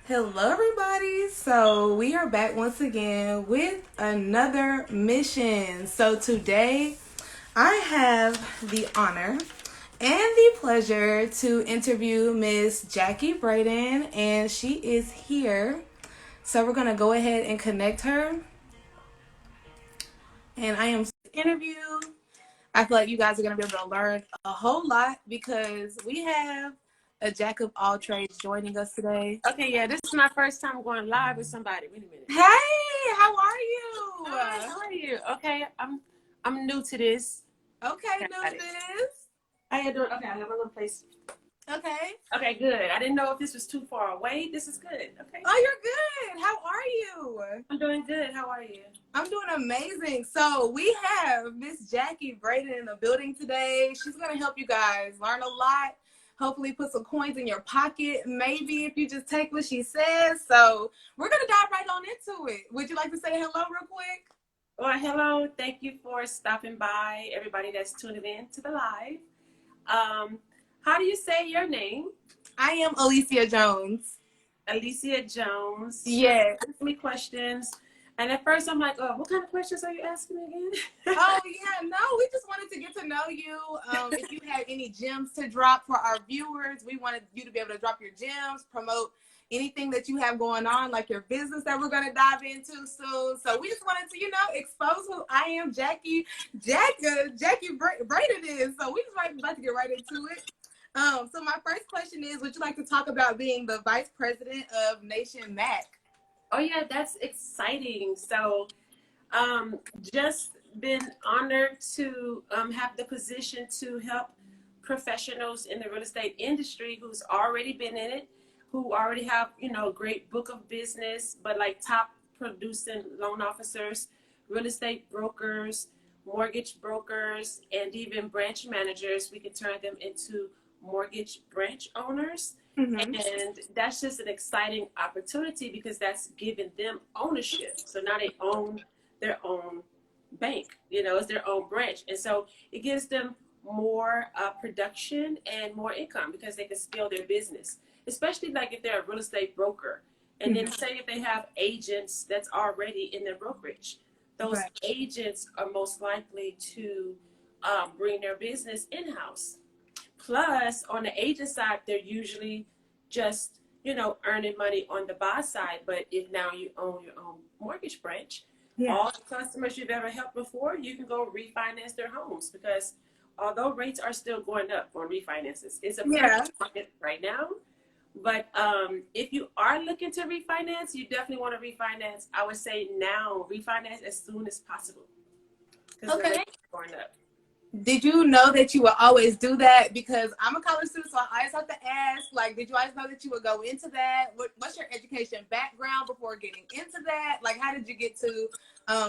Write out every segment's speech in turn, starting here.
Hello, everybody. So, we are back once again with another mission. So, today I have the honor and the pleasure to interview Miss Jackie Braden, and she is here. So, we're going to go ahead and connect her. And I am interview. I feel like you guys are going to be able to learn a whole lot because we have a jack of all trades joining us today. Okay, yeah, this is my first time going live with somebody. Wait a minute. Hey, how are you? Hi, how are you? Okay, I'm new to this. Okay, Got no, it. this. How you doing? Okay, I have a little place. Okay. Okay, good. I didn't know if this was too far away. This is good. Okay. Oh, you're good. How are you? I'm doing good. How are you? I'm doing amazing. So we have Miss Jackie Braden in the building today. She's gonna help you guys learn a lot. Hopefully put some coins in your pocket, maybe if you just take what she says. So we're gonna dive right on into it. Would you like to say hello real quick? Well, hello. Thank you for stopping by, everybody that's tuning in to the live. How do you say your name? I am Alicia Jones. Alicia Jones. Yes. Ask me questions. And at first I'm like, oh, what kind of questions are you asking me again? Oh, yeah, no, we just wanted to get to know you. If you had any gems to drop for our viewers, we wanted you to be able to drop your gems, promote anything that you have going on, like your business that we're going to dive into soon. So we just wanted to, expose who I am, Jackie Braden is. So we just like to get right into it. So my first question is, would you like to talk about being the Vice President of NationMac? Oh, yeah, that's exciting. So just been honored to have the position to help professionals in the real estate industry who's already been in it, who already have, great book of business, but like top producing loan officers, real estate brokers, mortgage brokers, and even branch managers. We can turn them into mortgage branch owners. Mm-hmm. And that's just an exciting opportunity because that's giving them ownership. So now they own their own bank, it's their own branch. And so it gives them more production and more income because they can scale their business, especially like if they're a real estate broker. And then say if they have agents that's already in their brokerage, those Right. agents are most likely to bring their business in-house. Plus, on the agent side, they're usually just, earning money on the buy side. But if now you own your own mortgage branch, Yeah. all the customers you've ever helped before, you can go refinance their homes because although rates are still going up on refinances, it's a market right now. But if you are looking to refinance, you definitely want to refinance. I would say now, refinance as soon as possible because the rates are going up. Did you know that you would always do that? Because I'm a college student, so I always have to ask, like, did you always know that you would go into that? What's your education background before getting into that? Like, how did you get to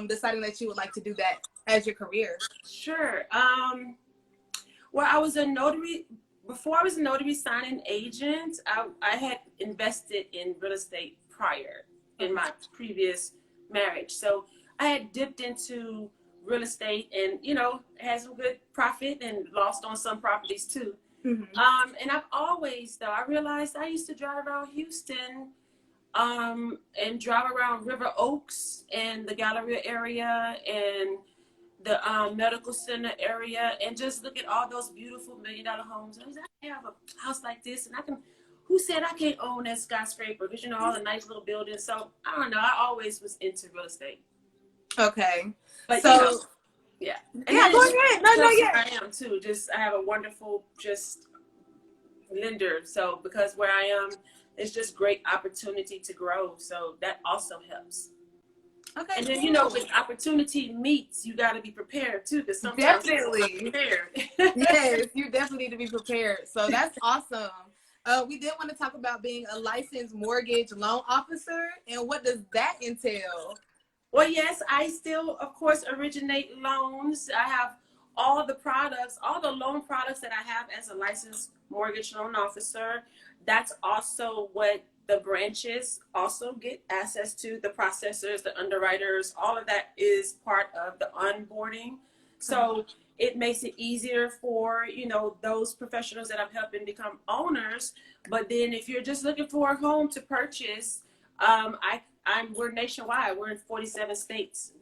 deciding that you would like to do that as your career? Sure. Well, I was a notary. Before I was a notary signing agent, I had invested in real estate prior in my previous marriage. So I had dipped into real estate and, had some good profit and lost on some properties too. Mm-hmm. And I've always, though, I realized I used to drive around Houston and drive around River Oaks and the Galleria area and the medical center area and just look at all those beautiful $1 million homes. I was like, I have a house like this and who said I can't own that skyscraper? Because, all the nice little buildings. So I don't know. I always was into real estate. Okay. But, so, yeah. And yeah, go ahead. No, yeah. I am too. I have a wonderful, lender. So because where I am, it's just great opportunity to grow. So that also helps. Okay. And then, when opportunity meets, you got to be prepared too, because sometimes definitely prepared. Yes, you definitely need to be prepared. So that's awesome. We did want to talk about being a licensed mortgage loan officer, and what does that entail? Well, yes, I still, of course, originate loans. I have all the loan products that I have as a licensed mortgage loan officer. That's also what the branches also get access to, the processors, the underwriters, all of that is part of the onboarding. So it makes it easier for, those professionals that I'm helping become owners. But then if you're just looking for a home to purchase, we're nationwide. We're in 47 states.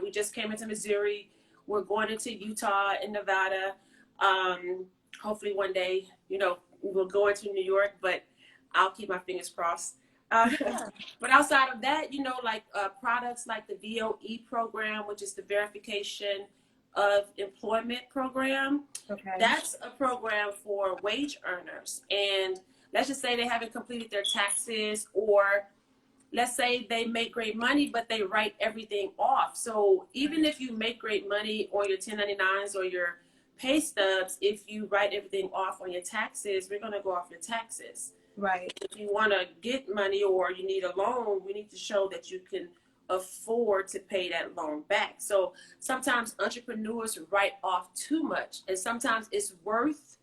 We just came into Missouri. We're going into Utah and Nevada. Hopefully one day, we'll go into New York, but I'll keep my fingers crossed. But outside of that, products like the VOE program, which is the Verification of Employment program. Okay. That's a program for wage earners. And let's just say they haven't completed their taxes, or let's say they make great money, but they write everything off. So even if you make great money on your 1099s or your pay stubs, if you write everything off on your taxes, we're going to go off your taxes. Right. If you want to get money or you need a loan, we need to show that you can afford to pay that loan back. So sometimes entrepreneurs write off too much, and sometimes it's worth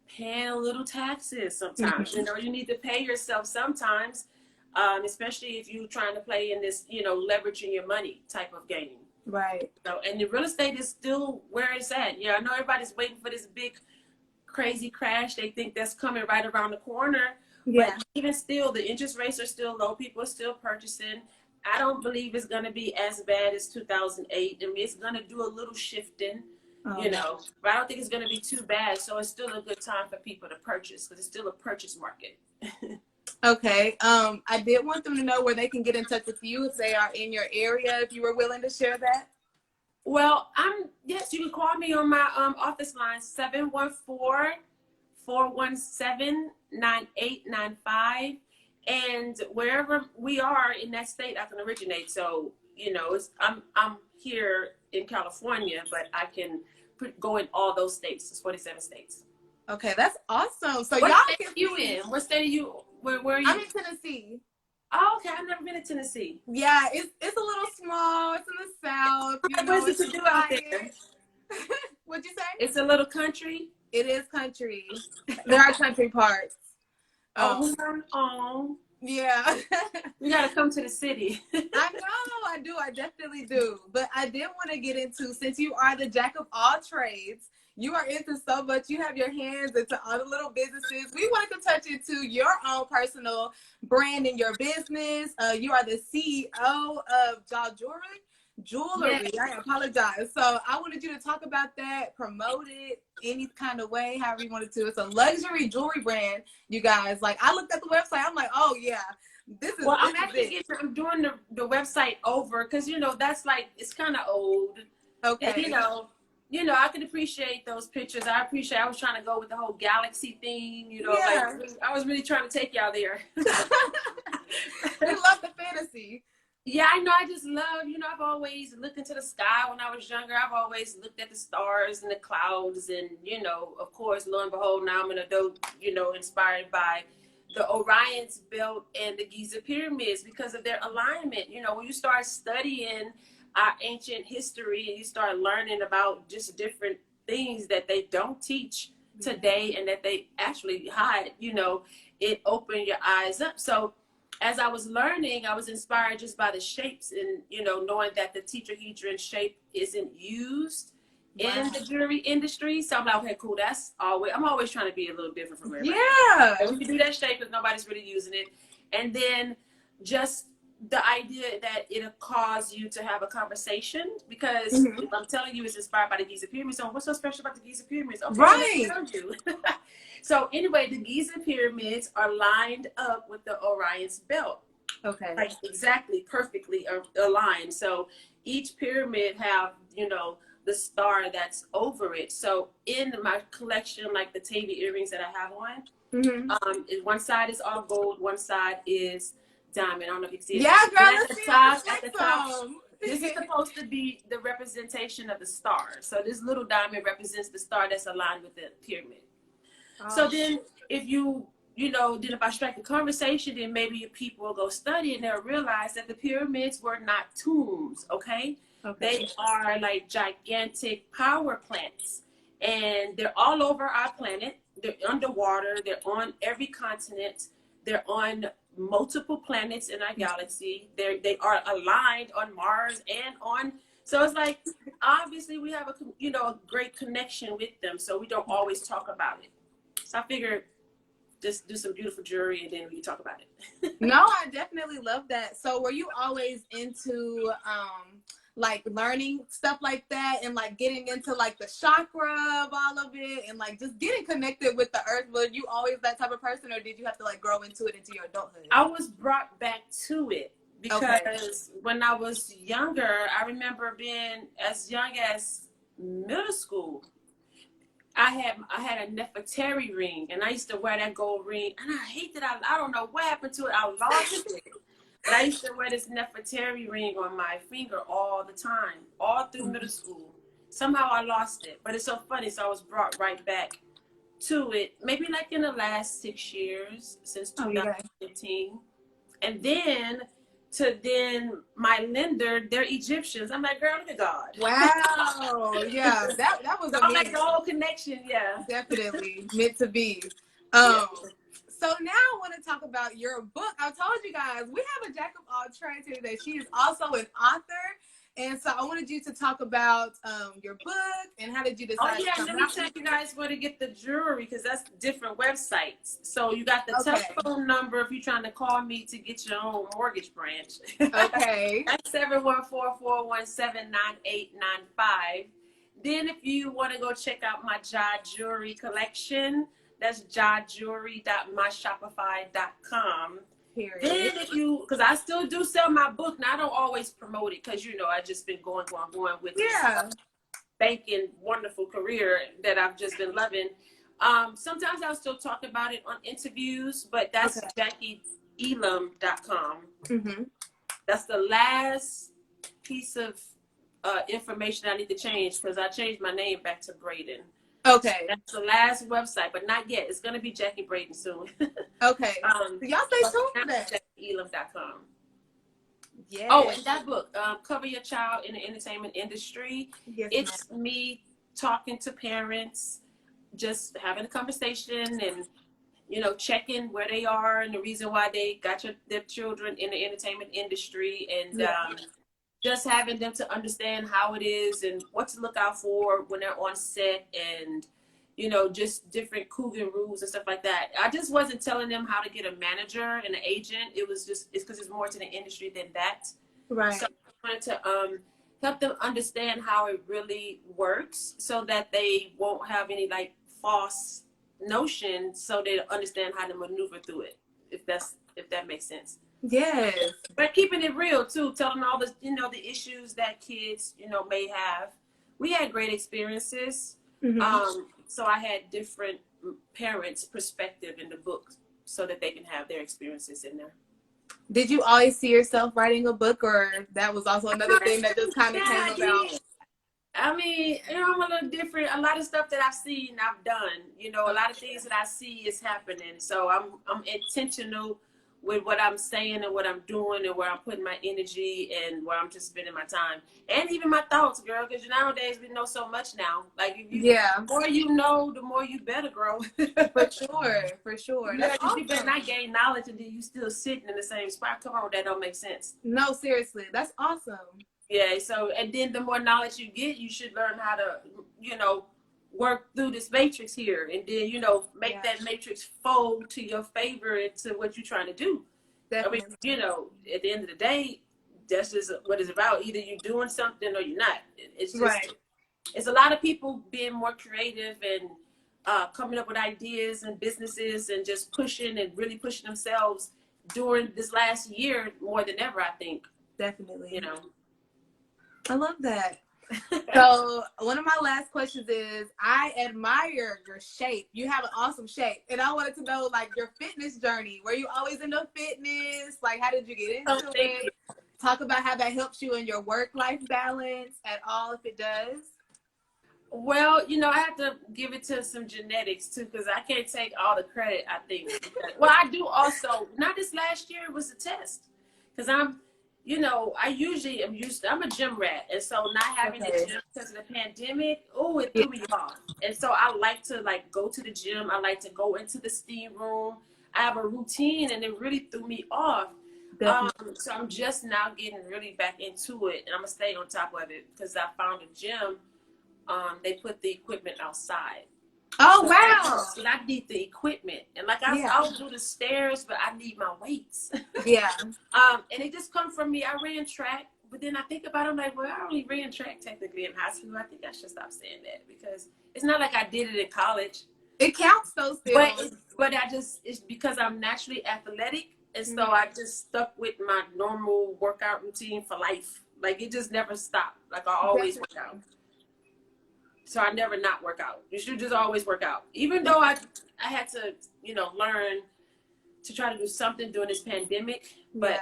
paying a little taxes. Sometimes, you need to pay yourself sometimes, especially if you're trying to play in this, leveraging your money type of game. Right. So, and the real estate is still where it's at. Yeah, I know everybody's waiting for this big, crazy crash. They think that's coming right around the corner. Yeah. But even still, the interest rates are still low. People are still purchasing. I don't believe it's going to be as bad as 2008. I mean, it's going to do a little shifting, but I don't think it's going to be too bad. So it's still a good time for people to purchase, because it's still a purchase market. Okay. I did want them to know where they can get in touch with you if they are in your area, if you were willing to share that. Well, yes, you can call me on my office line, 714-417-9895. And wherever we are in that state, I can originate. So, I'm here in California, but I can go in all those states. It's 47 states. Okay, that's awesome. So what y'all state are you in? What state are you? Where are you? I'm in Tennessee. Oh, okay. I've never been to Tennessee. Yeah, it's a little small. It's in the South. What is it to do out there? What'd you say? It's a little country. It is country. There are country parts. Yeah. We gotta come to the city. I know, I do. I definitely do. But I did want to get into, since you are the jack of all trades, you are into so much. You have your hands into all the little businesses. We wanted to touch into your own personal brand in your business. You are the CEO of Jewelry. I apologize. So I wanted you to talk about that, promote it any kind of way, however you wanted to. It's a luxury jewelry brand, you guys. Like, I looked at the website, I'm like, oh yeah, this is. Well, I'm doing the website over, because that's like, it's kind of old. Okay. And, I can appreciate those pictures. I was trying to go with the whole galaxy theme. Yeah. Like, I was really trying to take y'all there. We love the fantasy. Yeah, I know. I just love, I've always looked into the sky when I was younger. I've always looked at the stars and the clouds, and, of course, lo and behold, now I'm an adult, inspired by the Orion's belt and the Giza pyramids because of their alignment. When you start studying our ancient history and you start learning about just different things that they don't teach today and that they actually hide, it opened your eyes up. So as I was learning, I was inspired just by the shapes and, knowing that the tetrahedron shape isn't used in the jewelry industry. So I'm like, okay, cool. I'm always trying to be a little different from everybody. Yeah. And we can do that shape because nobody's really using it. And then just the idea that it'll cause you to have a conversation, because if I'm telling you it's inspired by the Giza pyramids, so what's so special about the Giza pyramids? Okay, right. I'll tell you. So anyway, the Giza pyramids are lined up with the Orion's belt. Okay. Like exactly, perfectly aligned. So each pyramid have, the star that's over it. So in my collection, like the Tavy earrings that I have on, one side is all gold, one side is diamond. I don't know if you can see it. Yeah, girl, at the top, this is supposed to be the representation of the star. So this little diamond represents the star that's aligned with the pyramid. So then if then if I strike a conversation, then maybe people will go study and they'll realize that the pyramids were not tombs, okay? They are like gigantic power plants, and they're all over our planet. They're underwater. They're on every continent. They're on multiple planets in our galaxy. They are aligned on Mars and on So it's like, obviously we have a great connection with them. So we don't always talk about it. So I figured just do some beautiful jewelry and then we can talk about it. No, I definitely love that. So were you always into like learning stuff like that and like getting into like the chakra of all of it and like just getting connected with the earth? Were you always that type of person, or did you have to like grow into it into your adulthood? I was brought back to it because when I was younger, I remember being as young as middle school. I had a Nefertari ring, and I used to wear that gold ring, and I hate that I don't know what happened to it. I lost it. But I used to wear this Nefertari ring on my finger all the time, all through middle school. Somehow I lost it, but it's so funny. So I was brought right back to it, maybe like in the last 6 years, since 2015. And then my lender, they're Egyptians. I'm like, girl, look at God. Wow. Yeah, that was amazing. Like the whole connection, yeah. Definitely meant to be. So now I want to talk about your book. I told you guys we have a jack of all trades here today. She is also an author. And so I wanted you to talk about your book and how did you decide to come let me tell you guys where to get the jewelry, because that's different websites. So you got the telephone number if you're trying to call me to get your own mortgage branch. Okay. That's 714-417-9895. Then if you want to go check out my Jai Jewelry collection, that's jaijewelry.myshopify.com. Period. Then because I still do sell my book, now I don't always promote it because I just been going with this banking wonderful career that I've just been loving. Sometimes I'll still talk about it on interviews, but that's JackieElam.com. Mm-hmm. That's the last piece of information I need to change because I changed my name back to Braden. Okay. That's the last website, but not yet. It's going to be Jackie Braden soon. Okay. So y'all stay tuned for that. JackieElam.com. Yeah. Oh, and that book, Cover Your Child in the Entertainment Industry. Yes, it's me talking to parents, just having a conversation and, checking where they are and the reason why they got their children in the entertainment industry and just having them to understand how it is and what to look out for when they're on set and, just different Coogan rules and stuff like that. I just wasn't telling them how to get a manager and an agent. It's because it's more to the industry than that. Right. So I wanted to help them understand how it really works so that they won't have any like false notions, so they understand how to maneuver through it, if that makes sense. Yes. But keeping it real too, telling all the the issues that kids may have. We had great experiences. Mm-hmm. So I had different parents' perspective in the book so that they can have their experiences in there. Did you always see yourself writing a book, or that was also another thing that just kind of came about? I mean, I'm a little different. A lot of stuff that I've seen, I've done. A lot of things that I see is happening. So I'm intentional with what I'm saying and what I'm doing and where I'm putting my energy and where I'm just spending my time. And even my thoughts, girl, because nowadays we know so much now. Like, the more you know, the more you better grow. For sure. Yeah, awesome. You better not gain knowledge and then you still sitting in the same spot. Come on, that don't make sense. No, seriously. That's awesome. Yeah, so, and then the more knowledge you get, you should learn how to, work through this matrix here and then, make that matrix fold to your favor into what you're trying to do. Definitely. I mean, at the end of the day, that's just what it's about. Either you're doing something or you're not. It's just, it's a lot of people being more creative and coming up with ideas and businesses and just pushing and really pushing themselves during this last year more than ever, I think. Definitely. I love that. So one of my last questions is, I admire your shape. You have an awesome shape. And I wanted to know, like, your fitness journey. Were you always into fitness? Like, how did you get into it? Talk about how that helps you in your work-life balance at all, if it does. Well, I have to give it to some genetics, too, because I can't take all the credit, I think. Well, I do also. Not this last year. It was a test. Because I'm a gym rat. And so not having the gym because of the pandemic, it threw me off. And so I like to go to the gym. I like to go into the steam room. I have a routine and it really threw me off. Definitely. So I'm just now getting really back into it, and I'm gonna stay on top of it because I found a gym. They put the equipment outside. Oh, So, wow. so I need the equipment, and like Yeah. I'll do the stairs, but I need my weights. Yeah. And it just come from me. I ran track, but then I think about it, I'm like, well, I only ran track technically in high school. I think I should stop saying that because it's not like I did it in college. It counts though still. But it's because I'm naturally athletic, and so Mhm. I just stuck with my normal workout routine for life. Like it just never stopped. Like I always work out. So I never not work out. You should just always work out. Even though I had to, learn to try to do something during this pandemic, but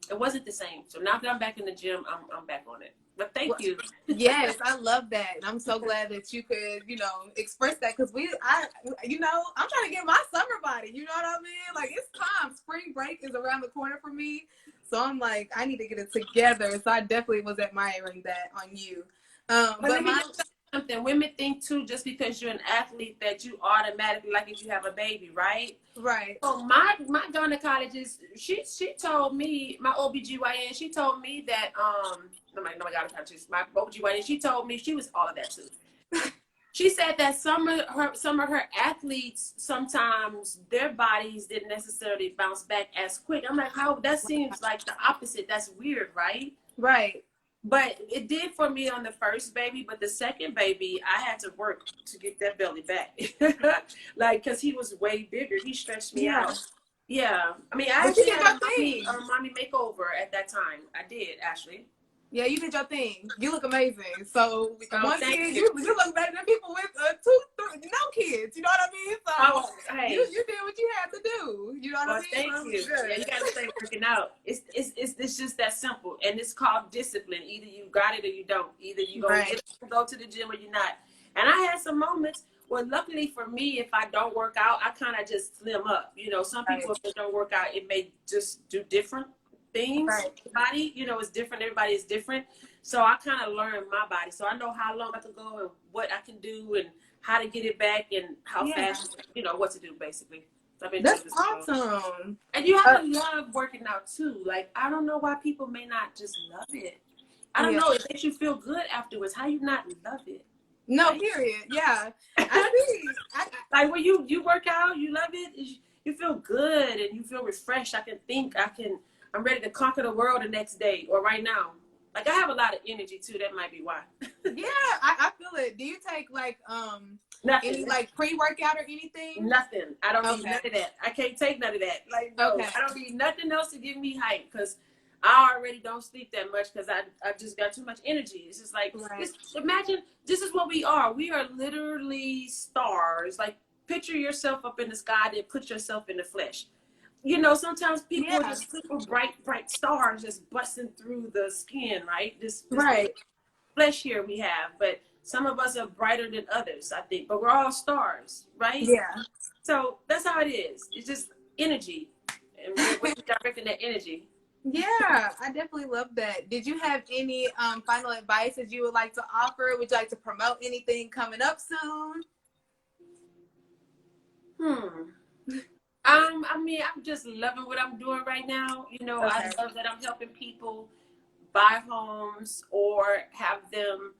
it wasn't the same. So now that I'm back in the gym, I'm back on it. But thank you. Yes, I love that. And I'm so glad that you could, express that because I'm trying to get my summer body. You know what I mean? Like it's time. Spring break is around the corner for me. So I'm like, I need to get it together. So I definitely was admiring that on you. But something women think too, just because you're an athlete that you automatically, like if you have a baby, right? Right. So my gynecologist, she told me, my OBGYN, she told me that my gynecologist, my OBGYN, she told me she was all of that too. She said that some of her athletes, sometimes their bodies didn't necessarily bounce back as quick. I'm like, how? That seems like the opposite. That's weird, right? Right. But it did for me on the first baby, but the second baby, I had to work to get that belly back. Like, because he was way bigger. He stretched me out. Yeah. I mean, I actually had a mommy makeover at that time. I did, actually. Yeah, you did your thing. You look amazing. So one kid, you look better than people with 2, 3, no kids. You know what I mean? So hey, you did what you had to do. You know what I mean? Thank you. Yeah, you gotta stay working out. It's just that simple, and it's called discipline. Either you got it or you don't. Either you go to the gym or you're not. And I had some moments where, luckily for me, if I don't work out, I kind of just slim up. Some people, if they don't work out, it may just do different things. Body, is different. Everybody is different. So I kind of learned my body. So I know how long I can go and what I can do and how to get it back and how fast, what to do basically. That's awesome. And you have to love working out too. Like, I don't know why people may not just love it. I don't know. It makes you feel good afterwards. How you not love it? No, period. Yeah. I mean, like when you work out, you love it. You feel good and you feel refreshed. I can think. I'm ready to conquer the world the next day or right now. Like I have a lot of energy too. That might be why. Yeah, I feel it. Do you take like nothing. Any like pre-workout or anything? Nothing. I don't need none of that. I can't take none of that. Like no, I don't need nothing else to give me hype because I already don't sleep that much because I just got too much energy. It's just like imagine this is what we are. We are literally stars. Like picture yourself up in the sky, then put yourself in the flesh. Sometimes people are just super bright stars just busting through the skin, right? This flesh here we have, but some of us are brighter than others, I think. But we're all stars, right? Yeah. So that's how it is. It's just energy, and we're directing that energy. Yeah, I definitely love that. Did you have any final advice that you would like to offer? Would you like to promote anything coming up soon? I mean, I'm just loving what I'm doing right now. I love that I'm helping people buy homes or have them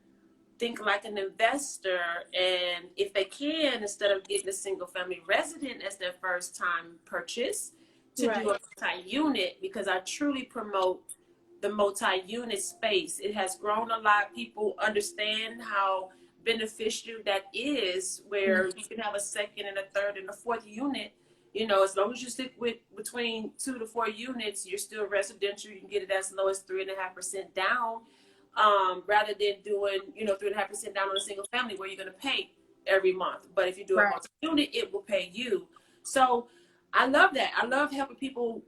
think like an investor. And if they can, instead of getting a single family resident as their first time purchase, to do a multi-unit, because I truly promote the multi-unit space. It has grown a lot. People understand how beneficial that is, where you can have a second and a third and a fourth unit. As long as you stick with between 2 to 4 units, you're still residential. You can get it as low as 3.5% down, rather than doing 3.5% down on a single family where you're going to pay every month. But if you do a multi-unit, it will pay you. So I love that. I love helping people,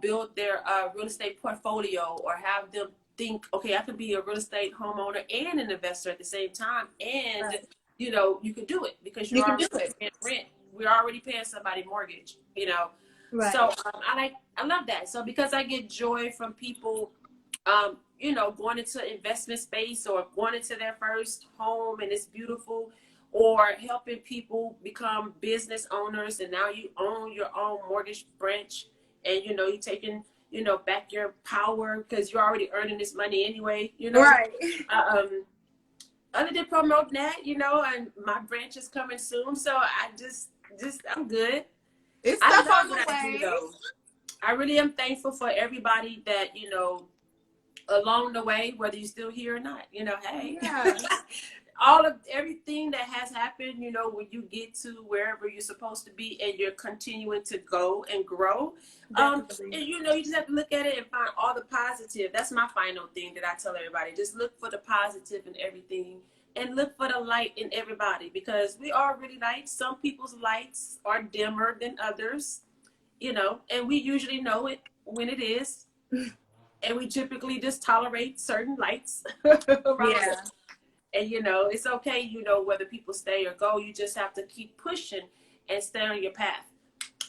build their real estate portfolio or have them think, okay, I can be a real estate homeowner and an investor at the same time, and you can do it because you're already paying rent. We're already paying somebody mortgage, So I love that. So because I get joy from people, going into investment space or going into their first home and it's beautiful, or helping people become business owners and now you own your own mortgage branch and you're taking back your power because you're already earning this money anyway. Right. Other than promote that, and my branch is coming soon, so I just I'm good. It's I stuff love on the what I do, way. though. I really am thankful for everybody that along the way, whether you're still here or not. Hey, Yeah. all of everything that has happened, when you get to wherever you're supposed to be and you're continuing to go and grow, and you just have to look at it and find all the positive. That's my final thing that I tell everybody. Just look for the positive in everything and look for the light in everybody, because we are really light. Some people's lights are dimmer than others, and we usually know it when it is. And we typically just tolerate certain lights around us. And, it's okay, whether people stay or go. You just have to keep pushing and stay on your path.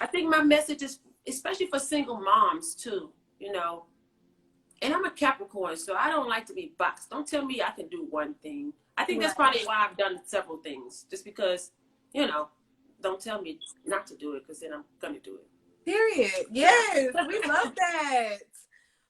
I think my message is, especially for single moms, too, and I'm a Capricorn, so I don't like to be boxed. Don't tell me I can do one thing. I think that's probably why I've done several things, just because, don't tell me not to do it, because then I'm going to do it. Period. Yes, we love that.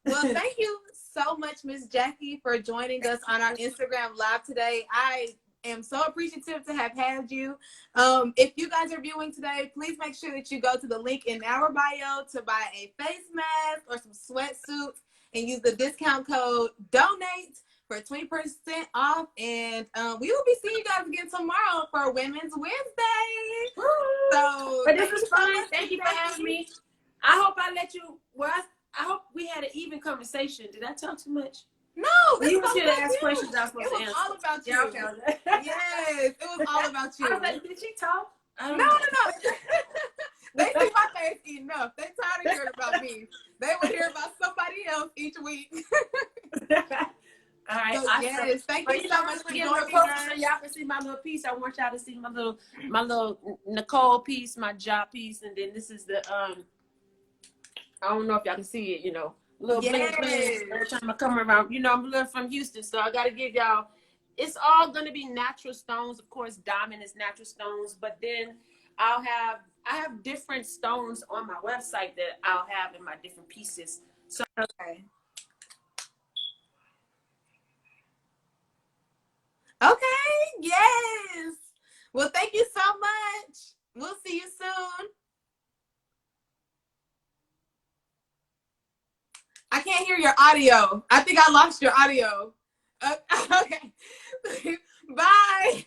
Well, thank you so much, Miss Jackie, for joining us on our Instagram Live today. I am so appreciative to have had you. If you guys are viewing today, please make sure that you go to the link in our bio to buy a face mask or some sweatsuits and use the discount code DONATE for 20% off. And we will be seeing you guys again tomorrow for Women's Wednesday. Woo! So, but this is fun. Thank you for having me. I hope I let you. Well, I hope we had an even conversation. Did I talk too much? No, you were here to ask questions. I was supposed to answer. It was all about you. Yeah, okay. Yes, it was all about you. I was like, did she talk? No. They see my face enough. They tired of hearing about me. They would hear about somebody else each week. All right. So, yes, thank you so much for joining us. So y'all can see my little piece. I want y'all to see my little Nicole piece, my job piece, and then this is the I don't know if y'all can see it, little bling bling. Every time I come around, I'm a little from Houston, so I gotta give y'all. It's all gonna be natural stones, of course. Diamond is natural stones, but then I have different stones on my website that I'll have in my different pieces. So Okay, yes. Well, thank you so much. We'll see you soon. I can't hear your audio. I think I lost your audio. Okay. Bye.